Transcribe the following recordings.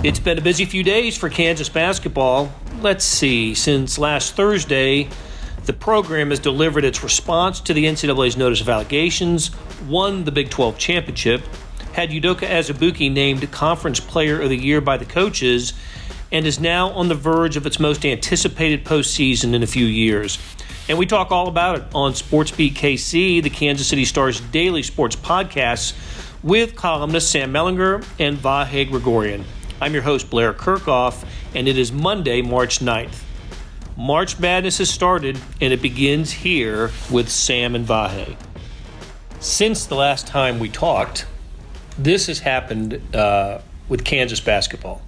It's been a busy few days for Kansas basketball. Let's see, since last Thursday, the program has delivered its response to the NCAA's Notice of Allegations, won the Big 12 championship, had Udoka Azubuike named Conference Player of the Year by the coaches, and is now on the verge of its most anticipated postseason in a few years. And we talk all about it on SportsBeat KC, the Kansas City Star's daily sports podcast, with columnists Sam Mellinger and Vahe Gregorian. I'm your host, Blair Kirchhoff, and it is Monday, March 9th. March Madness has started, and it begins here with Sam and Vahe. Since the last time we talked, this has happened with Kansas basketball.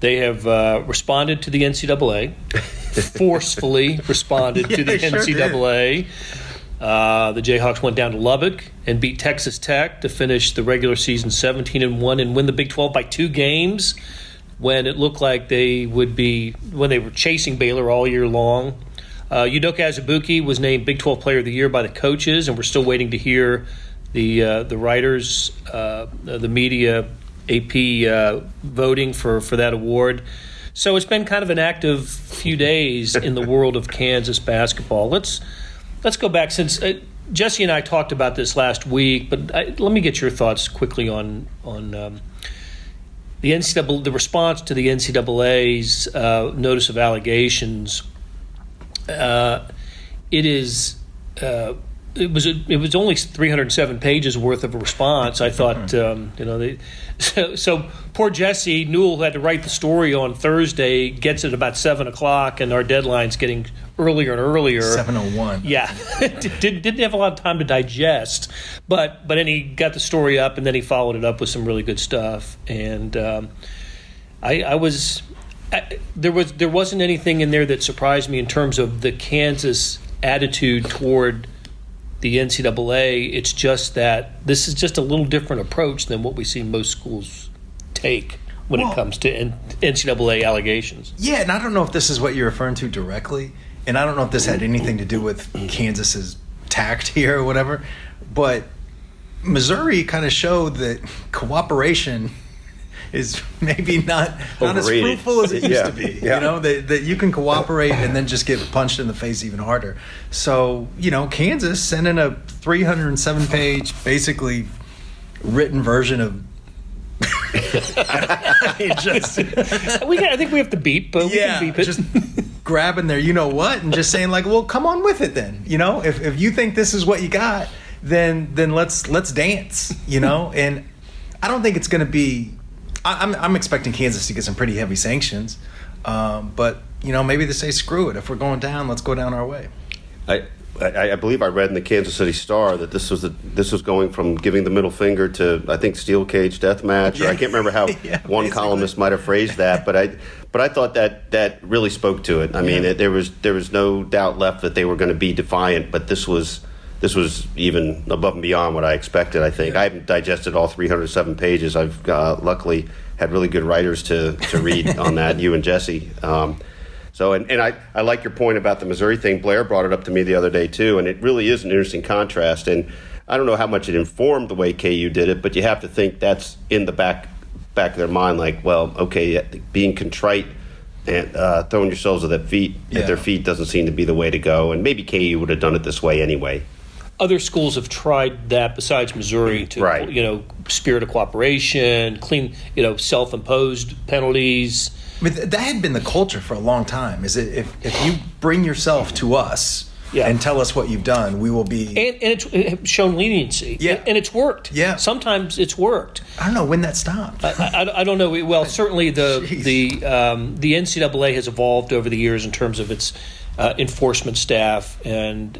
They have responded to the NCAA, forcefully responded to the NCAA. The Jayhawks went down to Lubbock and beat Texas Tech to finish the regular season 17-1 and win the Big 12 by 2 games when it looked like they would be, when they were chasing Baylor all year long. Udoka Azubuike was named Big 12 Player of the Year by the coaches, and we're still waiting to hear the writers, the media, AP voting for that award. So it's been kind of an active few days in the world of Kansas basketball. Let's go back, since Jesse and I talked about this last week, but let me get your thoughts quickly on the NCAA, the response to the NCAA's Notice of Allegations. It was only 307 pages worth of a response. I thought, so poor Jesse Newell had to write the story on Thursday, gets it about 7 o'clock, and our deadline's getting earlier and earlier. 7:01. Yeah, didn't have a lot of time to digest, but then he got the story up, and then he followed it up with some really good stuff. And there wasn't anything in there that surprised me in terms of the Kansas attitude toward the NCAA. It's just that this is just a little different approach than what we see most schools take when it comes to NCAA allegations. Yeah, and I don't know if this is what you're referring to directly, and I don't know if this had anything to do with Kansas's tact here or whatever, but Missouri kind of showed that cooperation is maybe not as fruitful as it used to be. Yeah. You know, that you can cooperate and then just get punched in the face even harder. So, Kansas sent in a 307-page, basically written version of I think we have to beep, but we can beep it. Just grabbing their you-know-what and just saying, like, well, come on with it then. If you think this is what you got, then let's dance, And I don't think it's going to be I'm expecting Kansas to get some pretty heavy sanctions, but maybe they say screw it. If we're going down, let's go down our way. I believe I read in the Kansas City Star that this was going from giving the middle finger to, I think, steel cage death match, or I can't remember how one columnist might have phrased that, but I thought that really spoke to it. I mean, there was no doubt left that they were going to be defiant, but this was even above and beyond what I expected, I think. I haven't digested all 307 pages. I've luckily had really good writers to read on that, you and Jesse. I like your point about the Missouri thing. Blair brought it up to me the other day, too, and it really is an interesting contrast. And I don't know how much it informed the way KU did it, but you have to think that's in the back of their mind, like, well, okay, being contrite and throwing yourselves at their feet doesn't seem to be the way to go. And maybe KU would have done it this way anyway. Other schools have tried that besides Missouri to, spirit of cooperation, clean, self-imposed penalties. I mean, that had been the culture for a long time. Is it if you bring yourself to us and tell us what you've done, we will be. And it's shown leniency. Yeah, and it's worked. Yeah, sometimes it's worked. I don't know when that stopped. I don't know. Well, certainly the NCAA has evolved over the years in terms of its enforcement staff, and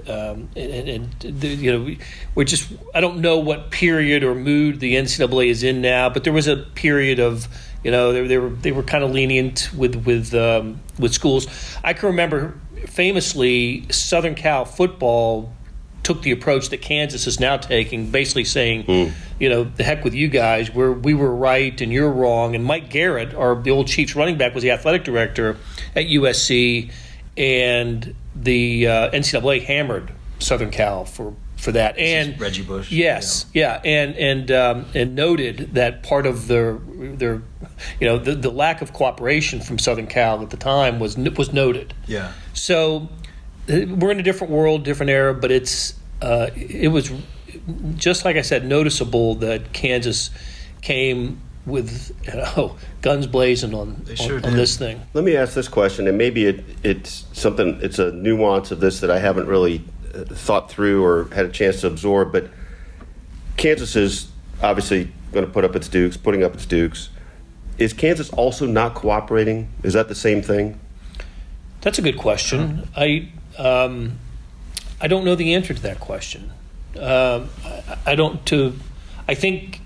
we're just, I don't know what period or mood the NCAA is in now, but there was a period of, they were kind of lenient with schools. I can remember famously Southern Cal football took the approach that Kansas is now taking, basically saying, the heck with you guys, we were right and you're wrong. And Mike Garrett, the old Chiefs running back, was the athletic director at USC, and the NCAA hammered Southern Cal for that, and Reggie Bush. Yes, yeah, and noted that part of their the lack of cooperation from Southern Cal at the time was noted. Yeah. So we're in a different world, different era, but it was just like I said, noticeable that Kansas came with guns blazing on this thing. Let me ask this question, and maybe it's a nuance of this that I haven't really thought through or had a chance to absorb, but Kansas is obviously going to putting up its dukes. Is Kansas also not cooperating? Is that the same thing? That's a good question. I don't know the answer to that question. I think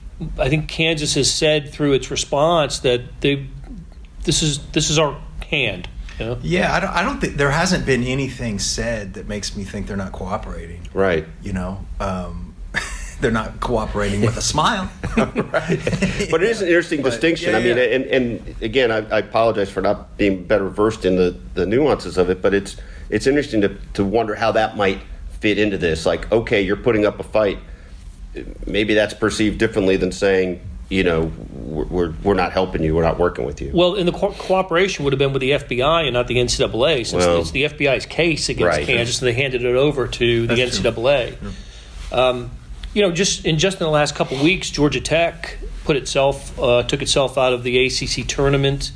Kansas has said through its response that this is our hand. You know? Yeah, I don't think there hasn't been anything said that makes me think they're not cooperating. Right. They're not cooperating with a smile. Right. But it is an interesting distinction. Yeah, I mean, and again, I apologize for not being better versed in the nuances of it, but it's interesting to wonder how that might fit into this. Like, okay, you're putting up a fight. Maybe that's perceived differently than saying, we're not helping you, we're not working with you. Well, and the cooperation would have been with the FBI and not the NCAA, since it's the FBI's case against Kansas, and they handed it over to the NCAA. Just in the last couple of weeks, Georgia Tech took itself out of the ACC tournament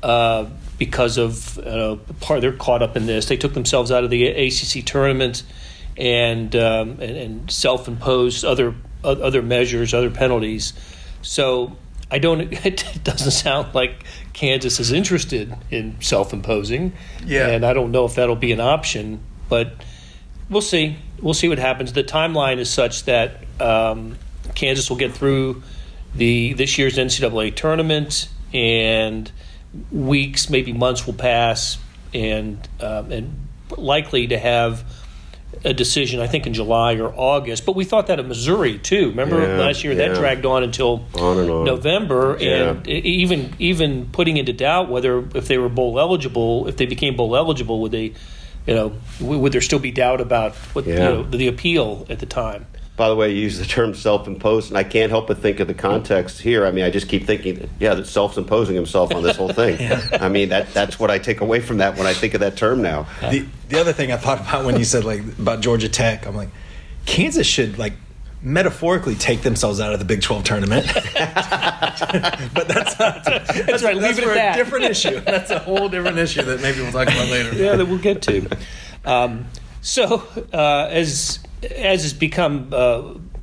because of they're caught up in this. They took themselves out of the ACC tournament and self-imposed other measures, other penalties. So it doesn't sound like Kansas is interested in self-imposing. Yeah. And I don't know if that'll be an option, but we'll see. We'll see what happens. The timeline is such that Kansas will get through this year's NCAA tournament, and weeks, maybe months will pass, and likely to have a decision, I think, in July or August. But we thought that of Missouri too. Remember last year that dragged on until November, and even putting into doubt whether if they were bowl eligible, if they became bowl eligible, would they, would there still be doubt about what the appeal at the time? By the way, you use the term self-imposed, and I can't help but think of the context here. I mean, I just keep thinking, that self-imposing himself on this whole thing. I mean, that's what I take away from that when I think of that term now. The other thing I thought about when you said about Georgia Tech, I'm like, Kansas should metaphorically take themselves out of the Big 12 tournament. But that's right. Leave it at that. A different issue. That's a whole different issue that maybe we'll talk about later. Yeah, that we'll get to. As has become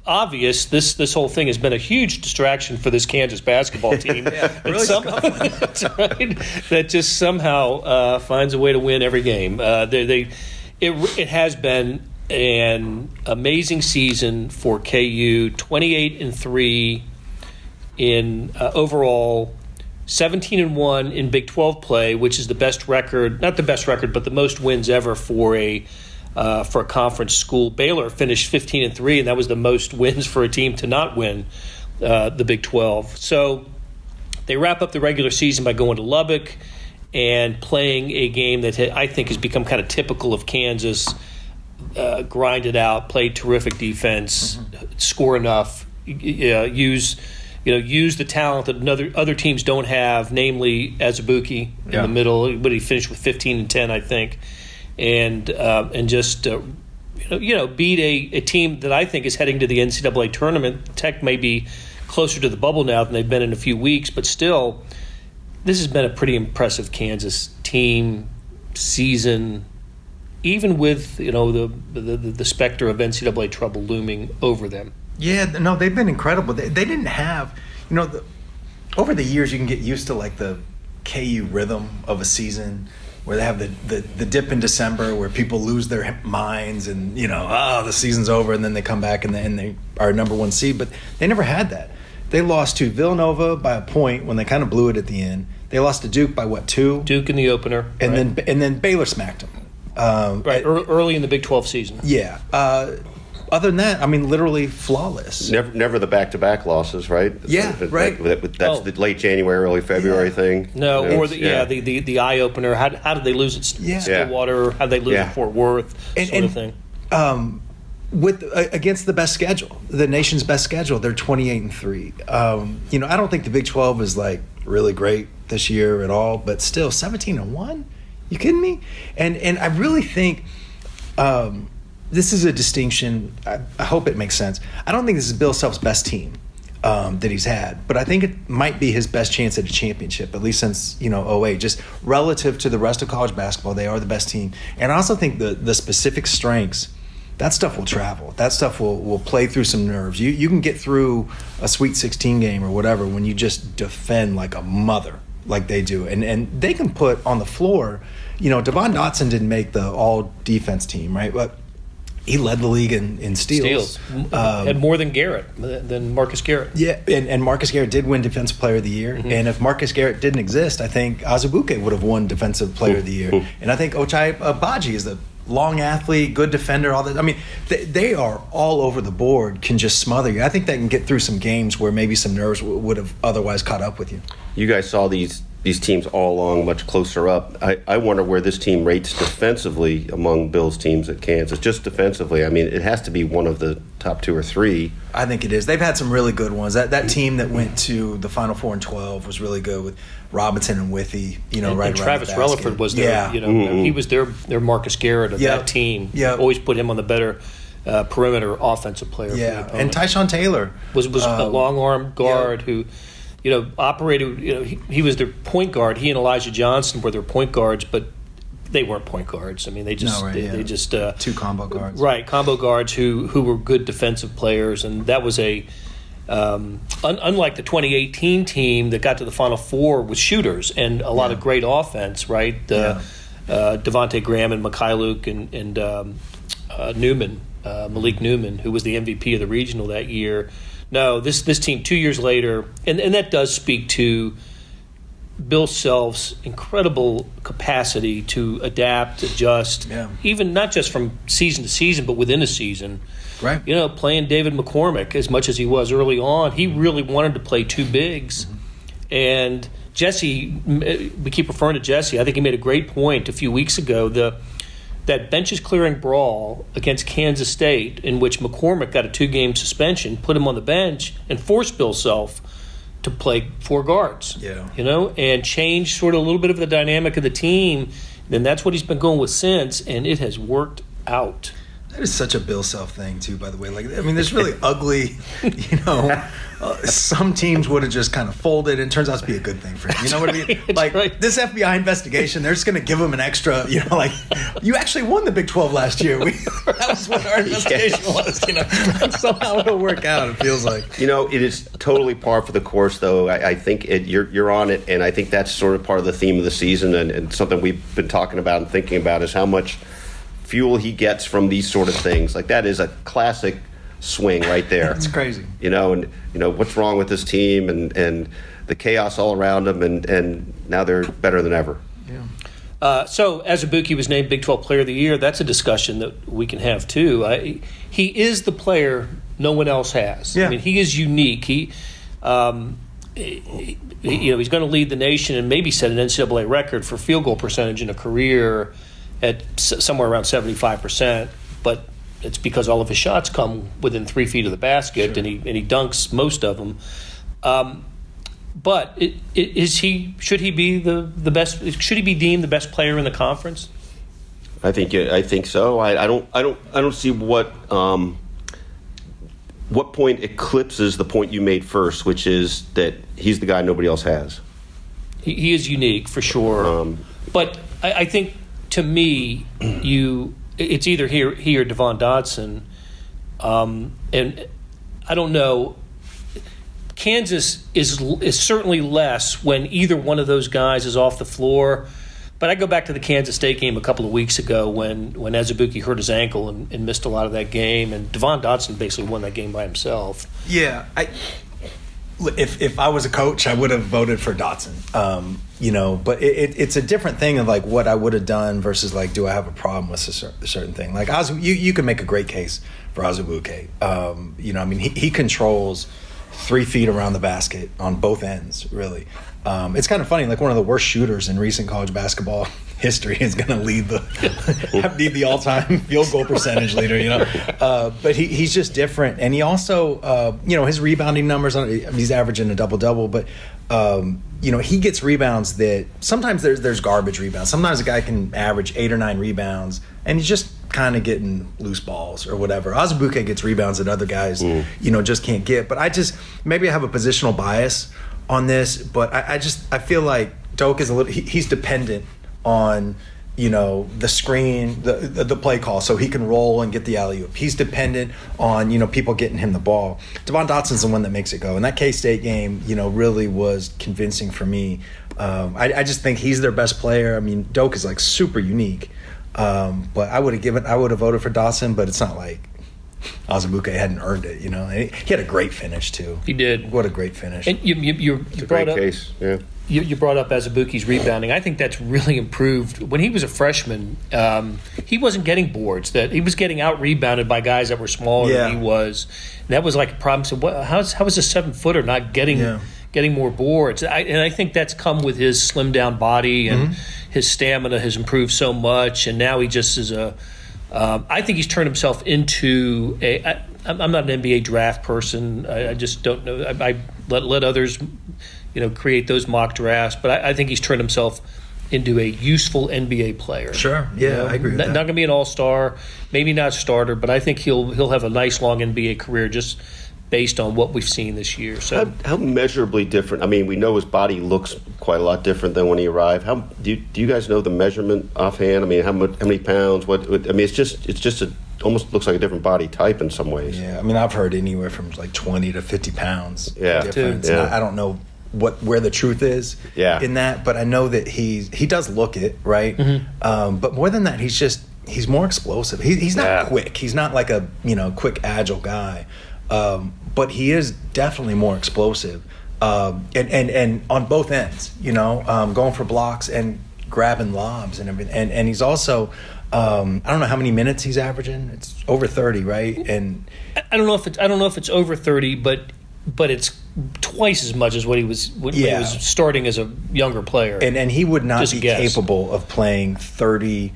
obvious, this whole thing has been a huge distraction for this Kansas basketball team. Really that's right. That just somehow finds a way to win every game. It has been an amazing season for KU. 28-3 in overall. 17-1 in Big 12 play, which is the best record, not the best record, but the most wins ever for a conference school. Baylor finished 15-3, and that was the most wins for a team to not win the Big 12. So they wrap up the regular season by going to Lubbock and playing a game that I think has become kind of typical of Kansas. Grind it out, play terrific defense, score enough, use the talent that other teams don't have, namely Azubuike in the middle, but he finished with 15-10, I think, and just beat a team that I think is heading to the NCAA tournament. Tech may be closer to the bubble now than they've been in a few weeks, but still, this has been a pretty impressive Kansas team season, even with the specter of NCAA trouble looming over them. Yeah, no, they've been incredible. They didn't have, over the years you can get used to the KU rhythm of a season where they have the dip in December where people lose their minds and, the season's over, and then they come back and they are number one seed. But they never had that. They lost to Villanova by a point when they kind of blew it at the end. They lost to Duke by 2? Duke in the opener. And then Baylor smacked them. Early in the Big 12 season. Yeah. Other than that, I mean, literally flawless. Never the back-to-back losses, right? Yeah, right. That's the late January, early February thing. No, or the eye opener. How did they lose at Stillwater? How did they lose at Fort Worth? Sort of thing. Against the best schedule, the nation's best schedule, they're 28-3. I don't think the Big 12 is like really great this year at all, but still 17-1. You kidding me? And I really think this is a distinction. I hope it makes sense. I don't think this is Bill Self's best team that he's had, but I think it might be his best chance at a championship, at least since '08. Just relative to the rest of college basketball, they are the best team. And I also think the specific strengths. That stuff will travel. That stuff will play through some nerves. You can get through a Sweet 16 game or whatever when you just defend like a mother, like they do. And they can put on the floor, Devon Dotson didn't make the all-defense team, right? But he led the league in steals. Had more than Marcus Garrett. Yeah, and Marcus Garrett did win Defensive Player of the Year. Mm-hmm. And if Marcus Garrett didn't exist, I think Azubuike would have won Defensive Player of the Year. And I think Ochai Agbaji is the long athlete, good defender, all that. I mean, they are all over the board, can just smother you. I think they can get through some games where maybe some nerves would have otherwise caught up with you. You guys saw these teams all along much closer up. I wonder where this team rates defensively among Bill's teams at Kansas, just defensively. I mean, it has to be one of the top 2 or 3. I think it is. They've had some really good ones. That team that went to the Final Four in 12 was really good with Robinson and Withy, right and Travis Relaford was their, he was their Marcus Garrett of that team. Yeah. Always put him on the better perimeter offensive player. Yeah, and Tyshawn Taylor was a long arm guard who, operated. He was their point guard. He and Elijah Johnson were their point guards, but they weren't point guards. I mean, they just they just 2 combo guards. Right, combo guards who were good defensive players, and that was a. Unlike the 2018 team that got to the Final Four with shooters and a lot of great offense, right? Devontae Graham and Mikhailuk and Newman, Malik Newman, who was the MVP of the regional that year. No, this team 2 years later, and that does speak to Bill Self's incredible capacity to adapt, adjust, even not just from season to season, but within a season. Right. Playing David McCormick as much as he was early on, he really wanted to play 2 bigs. Mm-hmm. And Jesse, we keep referring to Jesse. I think he made a great point a few weeks ago. That benches clearing brawl against Kansas State, in which McCormick got a 2-game suspension, put him on the bench, and forced Bill Self to play 4 guards. Yeah. And change sort of a little bit of the dynamic of the team. Then that's what he's been going with since, and it has worked out. That is such a Bill Self thing, too, by the way. There's really ugly, some teams would have just kind of folded, and it turns out to be a good thing for him. You know what I mean? Right. This FBI investigation, they're just going to give him an extra, you actually won the Big 12 last year. That was what our investigation was, Somehow it'll work out, it feels like. It is totally par for the course, though. I think you're on it, and I think that's sort of part of the theme of the season, and something we've been talking about and thinking about is how much fuel he gets from these sort of things. Like, that is a classic swing right there. It's crazy. What's wrong with this team and the chaos all around them, and now they're better than ever. Yeah. So Azubuike was named Big 12 Player of the Year. That's a discussion that we can have too. He is the player no one else has. Yeah. I mean, he is unique. He's going to lead the nation and maybe set an NCAA record for field goal percentage in a career at somewhere around 75%, but it's because all of his shots come within 3 feet of the basket, sure. and he dunks most of them. But should he be the best? Should he be deemed the best player in the conference? I think so. I don't see what point eclipses the point you made first, which is that he's the guy nobody else has. He is unique for sure. But I think, to me, it's either he or Devon Dotson, and I don't know. Kansas is certainly less when either one of those guys is off the floor. But I go back to the Kansas State game a couple of weeks ago when Azubuike hurt his ankle and missed a lot of that game, and Devon Dotson basically won that game by himself. Yeah, if I was a coach, I would have voted for Dotson. But it's a different thing of like what I would have done versus like, do I have a problem with a certain thing? Like you can make a great case for Azubuike. He controls 3 feet around the basket on both ends, really. It's kind of funny, like one of the worst shooters in recent college basketball history is going to lead the all-time field goal percentage leader, but he's just different. And he also, his rebounding numbers, he's averaging a double-double, but, he gets rebounds that sometimes there's garbage rebounds. Sometimes a guy can average 8 or 9 rebounds, and he's just kind of getting loose balls or whatever. Azubuike gets rebounds that other guys, just can't get. But maybe I have a positional bias on this, but I feel like Doak is he's dependent on, the screen, the play call, so he can roll and get the alley-oop. He's dependent on, people getting him the ball. Devon Dotson's the one that makes it go. And that K-State game, really was convincing for me. I just think he's their best player. I mean, Doak is like super unique. But I would have voted for Dotson, but it's not like Azubuike hadn't earned it, He had a great finish too. He did. What a great finish! And you brought up case, yeah. You brought up Azubuike's rebounding. I think that's really improved. When he was a freshman, he wasn't getting boards. That he was getting out rebounded by guys that were smaller than he was. And that was like a problem. So how is a 7-footer not getting more boards? And I think that's come with his slim down body and his stamina has improved so much. And now he just is I think he's turned himself into I'm not an NBA draft person. I just don't know. I let others, create those mock drafts. But I think he's turned himself into a useful NBA player. Sure. Yeah, I agree with that. Not going to be an all-star, maybe not a starter, but I think he'll have a nice long NBA career just based on what we've seen this year. So how measurably different? I mean, we know his body looks quite a lot different than when he arrived. How do you guys know the measurement offhand? I mean, how many pounds? It's just almost looks like a different body type in some ways. Yeah, I mean, I've heard anywhere from like 20 to 50 pounds difference. Yeah. I don't know where the truth is in that, but I know that he does look it, right? But more than that, he's more explosive. He's not quick. He's not like a quick agile guy. But he is definitely more explosive, and on both ends, going for blocks and grabbing lobs and everything. And he's also, I don't know how many minutes he's averaging. It's over 30, right? And I don't know if it's over 30, but it's twice as much as what he was when he was starting as a younger player. And he would not be capable of playing 30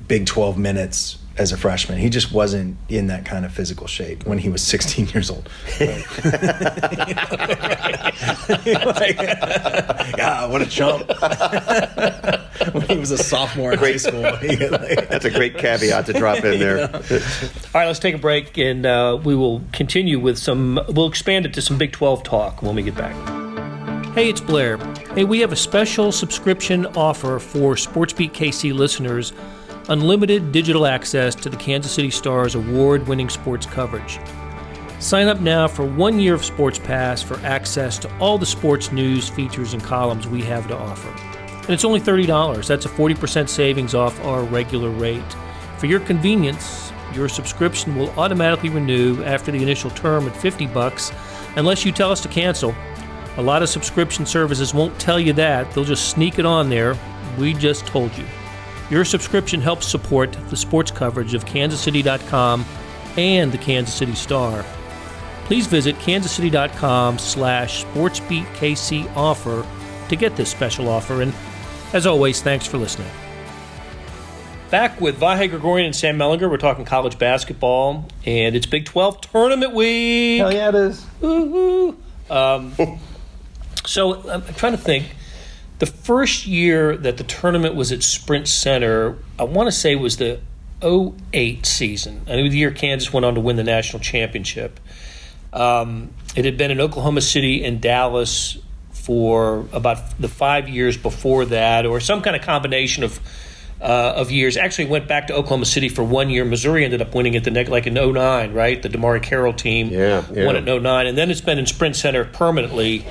Big 12 minutes as a freshman. He just wasn't in that kind of physical shape when he was 16 years old. What a chump. When he was a sophomore in high school. That's a great caveat to drop in there. All right, let's take a break, and we will continue with we'll expand it to some Big 12 talk when we get back. Hey, it's Blair. Hey, we have a special subscription offer for SportsBeat KC listeners. Unlimited digital access to the Kansas City Star's award-winning sports coverage. Sign up now for 1 year of Sports Pass for access to all the sports news, features, and columns we have to offer. And it's only $30. That's a 40% savings off our regular rate. For your convenience, your subscription will automatically renew after the initial term at $50 unless you tell us to cancel. A lot of subscription services won't tell you that. They'll just sneak it on there. We just told you. Your subscription helps support the sports coverage of kansascity.com and the Kansas City Star. Please visit kansascity.com/SportsBeatKC offer to get this special offer. And as always, thanks for listening. Back with Vahe, Gregorian, and Sam Mellinger. We're talking college basketball, and it's Big 12 tournament week. Hell yeah, it is. Woo-hoo. So I'm trying to think. The first year that the tournament was at Sprint Center, I want to say was the 2008 season. I think the year Kansas went on to win the national championship. It had been in Oklahoma City and Dallas for about the 5 years before that, or some kind of combination of years. Actually went back to Oklahoma City for 1 year. Missouri ended up winning it in 2009, right? The DeMauri Carroll team won it in 2009. And then it's been in Sprint Center permanently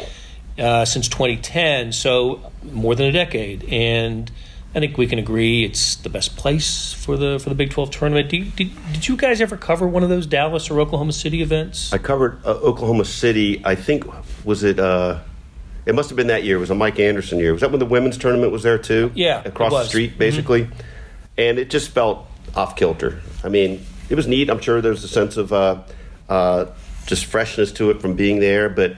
since 2010, so more than a decade. And I think we can agree it's the best place for the Big 12 tournament. Did you guys ever cover one of those Dallas or Oklahoma City events? I covered Oklahoma City. I think, was it it must have been that year. It was a Mike Anderson year. Was that when the women's tournament was there too? Yeah, across the street, basically. Mm-hmm. And it just felt off kilter. I mean, it was neat. I'm sure there's a sense of just freshness to it from being there, but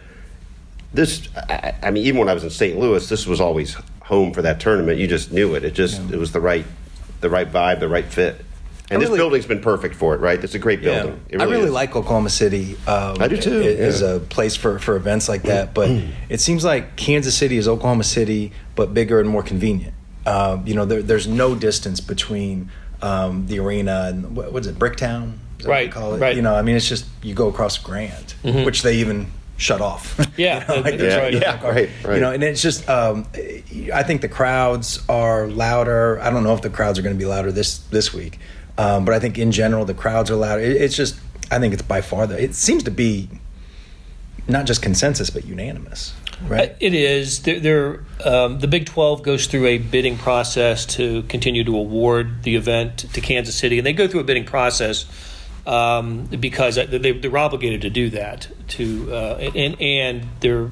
this, I mean, even when I was in St. Louis, this was always home for that tournament. You just knew it. It was the right vibe, the right fit. And this building's been perfect for it, right? It's a great building. Yeah. I really like Oklahoma City. I do too. As a place for events like that. But it seems like Kansas City is Oklahoma City, but bigger and more convenient. There's no distance between the arena and what is it, Bricktown? Is that what you call it? Right. It's just you go across Grand, which they even shut off. Yeah, right. And it's just I think the crowds are louder. I don't know if the crowds are going to be louder this week. But I think in general the crowds are louder. It's just, I think it's by far it seems to be not just consensus but unanimous, right? It is. The Big 12 goes through a bidding process to continue to award the event to Kansas City, and they go through a bidding process because they're obligated to do that. And they're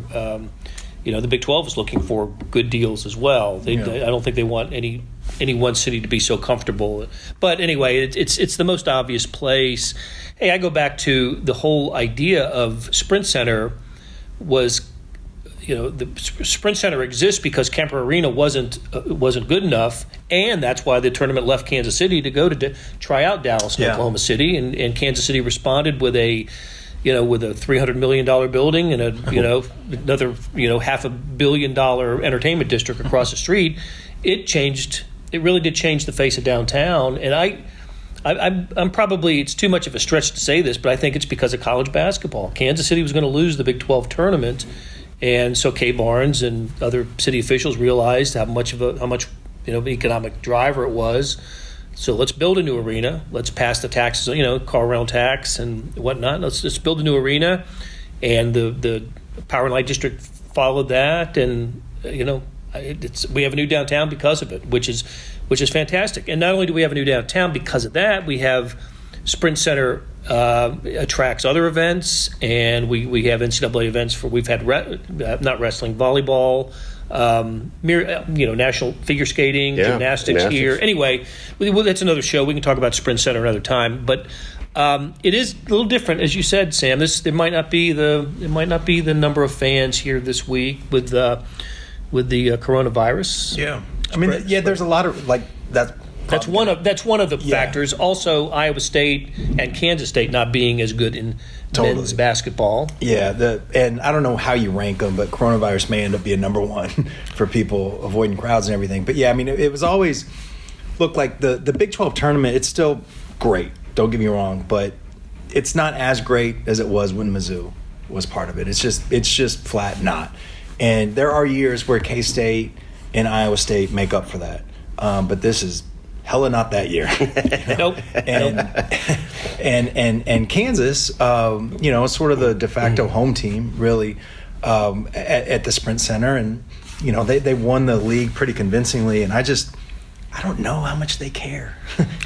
the Big 12 is looking for good deals as well. I don't think they want any one city to be so comfortable. But anyway, it's the most obvious place. Hey, I go back to the whole idea of Sprint Center was, the Sprint Center exists because Kemper Arena wasn't good enough, and that's why the tournament left Kansas City to go to try out Dallas and Oklahoma City, and Kansas City responded with a $300 million building and another $500 million entertainment district across the street. It really did change the face of downtown, and I'm probably, it's too much of a stretch to say this, but I think it's because of college basketball. Kansas City was going to lose the Big 12 tournament, and so Kay Barnes and other city officials realized how much economic driver it was. So let's build a new arena. Let's pass the taxes, car rental tax and whatnot. Let's build a new arena, and the Power and Light District followed that, and we have a new downtown because of it, which is fantastic. And not only do we have a new downtown because of that, we have Sprint Center attracts other events, and we have NCAA events we've had not wrestling, volleyball, national figure skating, gymnastics here. Anyway, that's another show. We can talk about Sprint Center another time, but it is a little different, as you said, Sam. It might not be the number of fans here this week with the coronavirus. Yeah, there's a lot of that. That's one of the factors. Also, Iowa State and Kansas State not being as good in men's basketball. Yeah, and I don't know how you rank them, but coronavirus may end up being number one for people avoiding crowds and everything. But yeah, I mean, it was always looked like the Big 12 tournament. It's still great. Don't get me wrong, but it's not as great as it was when Mizzou was part of it. It's just flat not. And there are years where K-State and Iowa State make up for that, but this is hella not that year. Nope. And Kansas, sort of the de facto home team, really, at the Sprint Center, and they won the league pretty convincingly. And I don't know how much they care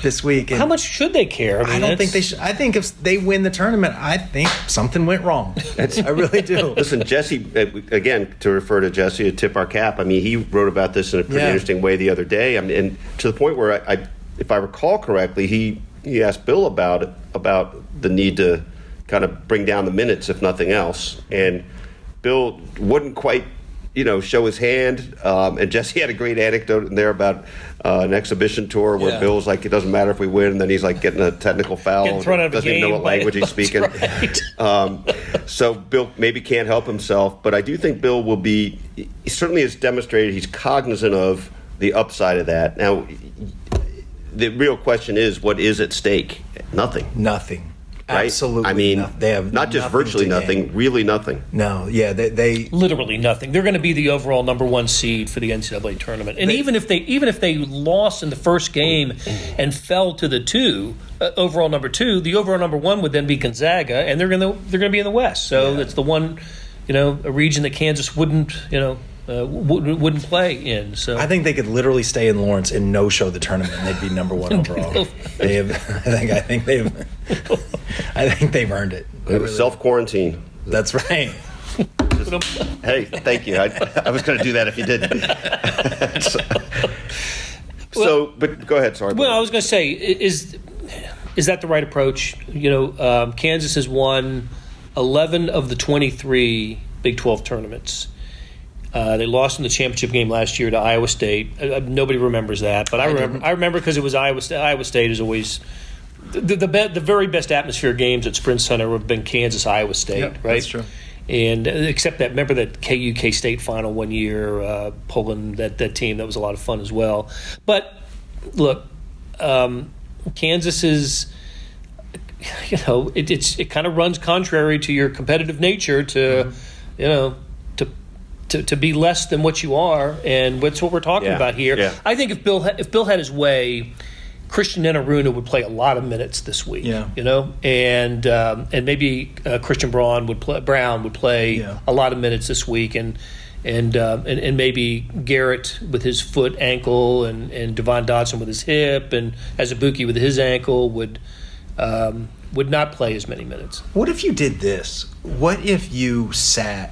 this week. And how much should they care? I don't think they should. I think if they win the tournament, I think something went wrong. I really do. Listen, Jesse, again, to refer to Jesse, to tip our cap, I mean, he wrote about this in a pretty interesting way the other day. I mean, and to the point where if I recall correctly, he asked Bill about the need to kind of bring down the minutes, if nothing else. And Bill wouldn't quite show his hand. And Jesse had a great anecdote in there about an exhibition tour where Bill's like, it doesn't matter if we win, and then he's like getting a technical foul. Getting thrown out of a doesn't even know what language he's speaking. Right. So Bill maybe can't help himself, but I do think Bill will be, he certainly has demonstrated he's cognizant of the upside of that. Now, the real question is, what is at stake? Nothing. Right? Absolutely. I mean, they have not just virtually nothing, really nothing. No, yeah, they literally nothing. They're going to be the overall number one seed for the NCAA tournament, and even if they lost in the first game and fell to the overall number two, the overall number one would then be Gonzaga, and they're going to be in the West. So it's the one, a region that Kansas wouldn't play in. So I think they could literally stay in Lawrence and no show the tournament, and they'd be number one overall. I think they've earned it. Self-quarantine. That's right. Hey, thank you. I was going to do that if you didn't. But go ahead. Sorry. Well, I was going to say, is that the right approach? Kansas has won 11 of the 23 Big 12 tournaments. They lost in the championship game last year to Iowa State. Nobody remembers that, but I remember because it was Iowa State. Iowa State is always the very best atmosphere games at Sprint Center have been Kansas Iowa State, Yep, right? That's true. And except that, remember that KU K State final one year, pulling that team, that was a lot of fun as well. But look, Kansas is, it kind of runs contrary to your competitive nature to, to be less than what you are, and that's what we're talking about here. Yeah. I think if Bill had his way, Christian Enaruna would play a lot of minutes this week. Yeah. And maybe Christian Brown would play a lot of minutes this week, and maybe Garrett with his foot, ankle, and Devon Dotson with his hip, and Azubuike with his ankle would not play as many minutes. What if you did this? What if you sat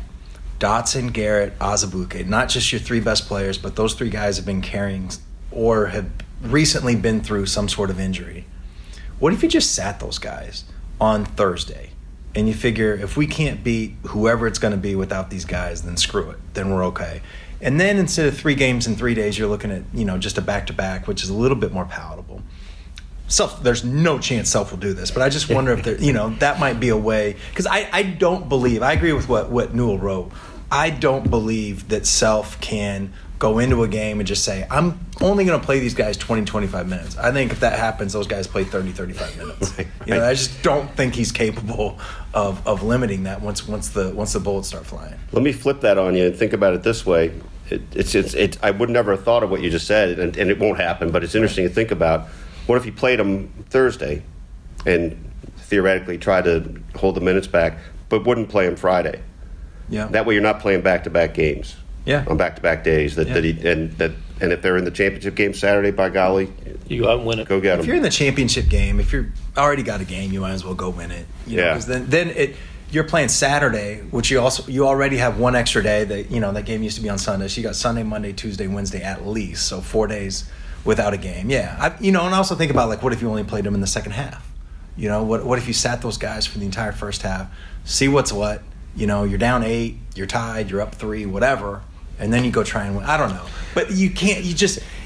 Dotson, Garrett, Azubuike, not just your three best players, but those three guys have been carrying or have recently been through some sort of injury? What if you just sat those guys on Thursday and you figure if we can't beat whoever it's going to be without these guys, then screw it, then we're okay. And then instead of 3 games in 3 days, you're looking at just a back-to-back, which is a little bit more palatable. There's no chance Self will do this, but I just wonder if that might be a way, because I don't believe, I agree with what Newell wrote, I don't believe that Self can go into a game and just say, I'm only going to play these guys 20, 25 minutes. I think if that happens, those guys play 30, 35 minutes. Right. I just don't think he's capable of limiting that once the bullets start flying. Let me flip that on you and think about it this way. I would never have thought of what you just said, and it won't happen, but it's interesting to think about. What if you played them Thursday and theoretically tried to hold the minutes back, but wouldn't play them Friday? Yeah. That way you're not playing back-to-back games. Yeah. On back-to-back days. And if they're in the championship game Saturday, by golly, you go out and win it. Go get them. If you're in the championship game, if you're already got a game, you might as well go win it. Because then you're playing Saturday, which you already have one extra day. That game used to be on Sunday. So you got Sunday, Monday, Tuesday, Wednesday at least. So 4 days without a game. Yeah. And I also think about what if you only played them in the second half? What if you sat those guys for the entire first half? See what's what. You're down 8, you're tied, you're up 3, whatever. And then you go try and win. I don't know. But you can't,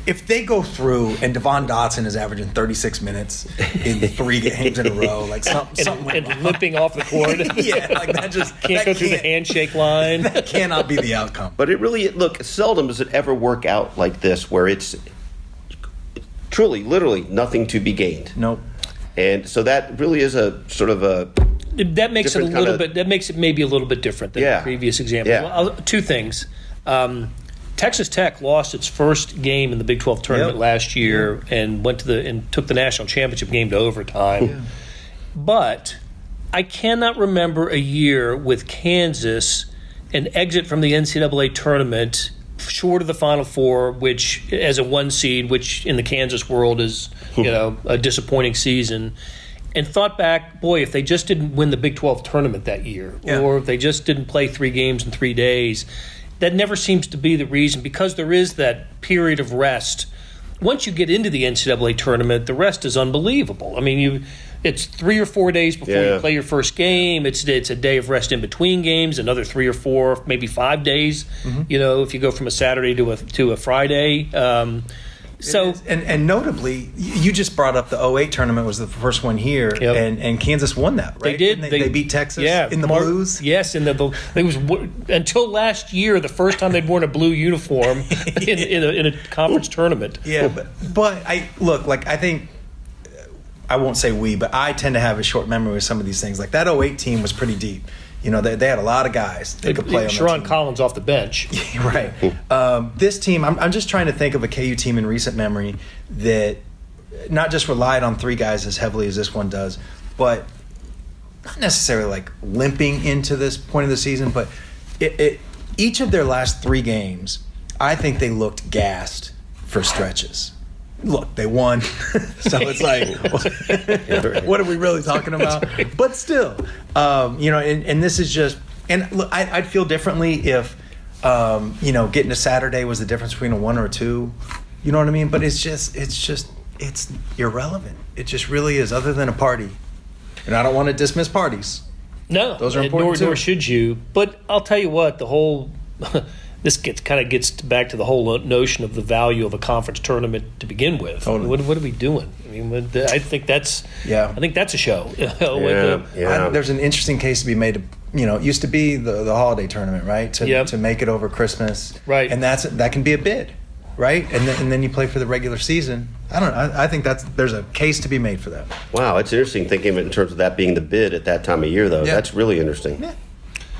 if they go through and Devon Dotson is averaging 36 minutes in 3 games in a row, something went wrong. Limping off the court. That just can't go through the handshake line. That cannot be the outcome. But it really, seldom does it ever work out like this where it's truly, literally nothing to be gained. Nope. And so that really is a sort of a... That makes it a little bit. That makes it maybe a little bit different than the previous example. Yeah. Well, 2 things. Texas Tech lost its first game in the Big 12 tournament last year and took the national championship game to overtime. Yeah. But I cannot remember a year with Kansas an exit from the NCAA tournament short of the Final Four, which as a 1 seed, which in the Kansas world is a disappointing season. And thought back, boy, if they just didn't win the Big 12 tournament that year, or if they just didn't play 3 games in 3 days, that never seems to be the reason, because there is that period of rest. Once you get into the NCAA tournament, the rest is unbelievable. I mean, it's 3 or 4 days before you play your first game. It's a day of rest in between games, another 3 or 4, maybe 5 days. Mm-hmm. If you go from a Saturday to a Friday. And notably, you just brought up the 2008 tournament was the first one here, and Kansas won that, right? They did. They beat Texas in the blues? Yes, it was until last year the first time they'd worn a blue uniform in a conference tournament. Yeah, but I think, I won't say but I tend to have a short memory with some of these things. Like that 2008 team was pretty deep. They had a lot of guys that could play on Sharon that team. Collins off the bench. Right. This team, I'm just trying to think of a KU team in recent memory that not just relied on 3 guys as heavily as this one does, but not necessarily limping into this point of the season, but each of their last 3 games, I think they looked gassed for stretches. Look, they won, so it's what are we really talking about? But still, and this is just, and look, I'd feel differently if, getting to Saturday was the difference between a 1 or a 2, you know what I mean? But it's irrelevant. It just really is, other than a party. And I don't want to dismiss parties. No, those are important nor should you. But I'll tell you what, the whole this gets back to the whole notion of the value of a conference tournament to begin with. Totally. What are we doing? I mean, I think that's a show. There's an interesting case to be made. It used to be the holiday tournament, right? To make it over Christmas, right? And that can be a bid, right? And then you play for the regular season. I don't know. I think there's a case to be made for that. Wow, it's interesting thinking of it in terms of that being the bid at that time of year, though. Yeah. That's really interesting. Yeah.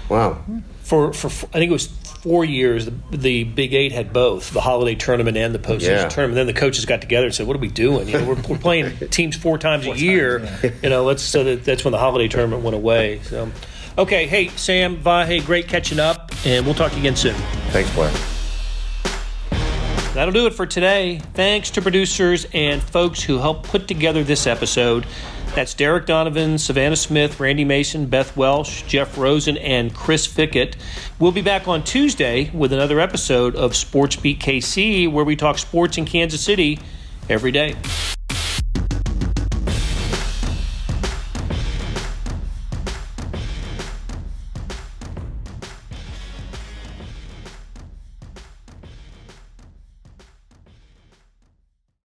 Wow. For I think it was 4 years, the Big Eight had both the holiday tournament and the postseason tournament. Then the coaches got together and said, "What are we doing? We're playing teams four times a year. That's when the holiday tournament went away." So, okay, hey Sam, Vahe, great catching up, and we'll talk again soon. Thanks, Blair. That'll do it for today. Thanks to producers and folks who helped put together this episode. That's Derek Donovan, Savannah Smith, Randy Mason, Beth Welsh, Jeff Rosen, and Chris Fickett. We'll be back on Tuesday with another episode of SportsBeat KC, where we talk sports in Kansas City every day.